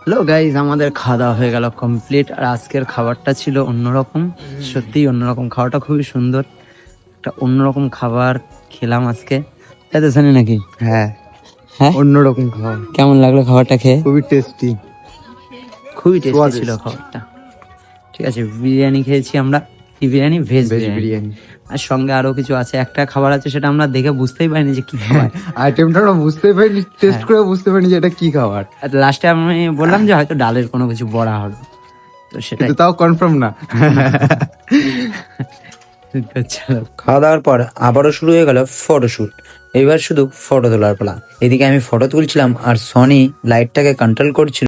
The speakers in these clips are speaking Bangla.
হ্যালো গাইজ, আমাদের খাওয়া দাওয়া হয়ে গেল কমপ্লিট। আর আজকের খাবারটা ছিল অন্যরকম, সত্যিই অন্যরকম। খাবারটা খুবই সুন্দর, একটা অন্যরকম খাবার খেলাম আজকে। তাই তো জানি নাকি? হ্যাঁ, হ্যাঁ, অন্যরকম খাবার, কেমন লাগলো খাবারটা খেয়ে? খুবই টেস্টি, খুবই টেস্টি ছিল স্বাদিষ্ট। খাবারটা। ঠিক আছে, বিরিয়ানি খেয়েছি আমরা। কি বিরিয়ানি? Veg veg biryani. বিরিয়ানি। আর সঙ্গে আরো কিছু আছে, একটা খাবার আছে সেটা আমরা দেখে বুঝতেই পারিনি যে কি খাবার। আইটেমটা আমরা বুঝতে পারিনি, টেস্ট হ্যাঁ। করে বুঝতে পারিনি যে এটা কি খাবার, লাস্টে আমি বললাম যে হয়তো ডালের কোনো কিছু বড়া হবে, তো সেটাই। কিন্তু তাও কনফার্ম না। তো চলো। খাওয়া দাওয়ার পর আবারও শুরু হয়ে গেল ফটোশুট। এবার শুধু ফটো তোলার পালা। এদিকে আমি ফটো তুলছিলাম আর সনি লাইটটাকে কন্ট্রোল করছিল।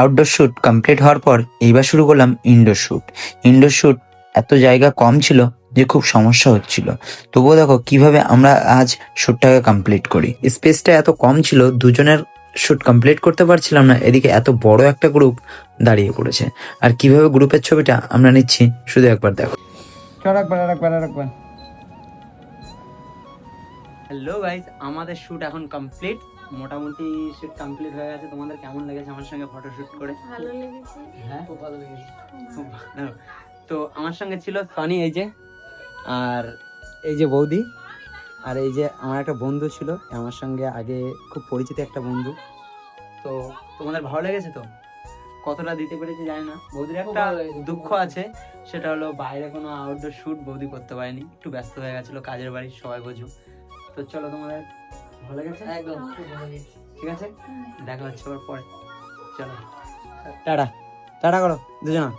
আউটডোর শ্যুট কমপ্লিট হওয়ার পর এইবার শুরু করলাম ইনডোর শ্যুট। ইনডোর শ্যুট এত জায়গা কম ছিল যে খুব সমস্যা হচ্ছিল। তবুও দেখো কিভাবে আমরা আজ শ্যুটটাকে কমপ্লিট করি। স্পেসটা এত কম ছিল, দুজনের শ্যুট কমপ্লিট করতে পারছিলাম না। এদিকে এত বড় একটা গ্রুপ দাঁড়িয়ে পড়েছে, আর কিভাবে গ্রুপের ছবিটা আমরা নিচ্ছি শুধু একবার দেখো। হ্যালো গাইজ, আমাদের শ্যুট এখন কমপ্লিট। মোটামুটি শ্যুট কমপ্লিট হয়ে গেছে। তোমাদের কেমন লেগেছে আমার সঙ্গে ফটো শ্যুট করে? ভালো লেগেছে। হ্যাঁ, খুব ভালো লেগেছে। খুব ভালো। তো আমার সঙ্গে ছিল সনি, এই যে, আর এই যে বৌদি, আর এই যে আমার একটা বন্ধু ছিল আমার সঙ্গে, আগে খুব পরিচিত একটা বন্ধু। তো তোমাদের ভালো লেগেছে তো? কতটা দিতে পেরেছি জানি না। বৌদির একটা দুঃখ আছে, সেটা হলো বাইরে কোনো আউটডোর শ্যুট বৌদি করতে পারেনি, একটু ব্যস্ত হয়ে গেছিল কাজের বাড়ি, সবাই বোঝো। তো চলো, তোমাদের ভালো লেগেছে? একদম ঠিক আছে, দেখা হচ্ছে আবার পরে। চলো, টাটা টাটা করো দুজনা।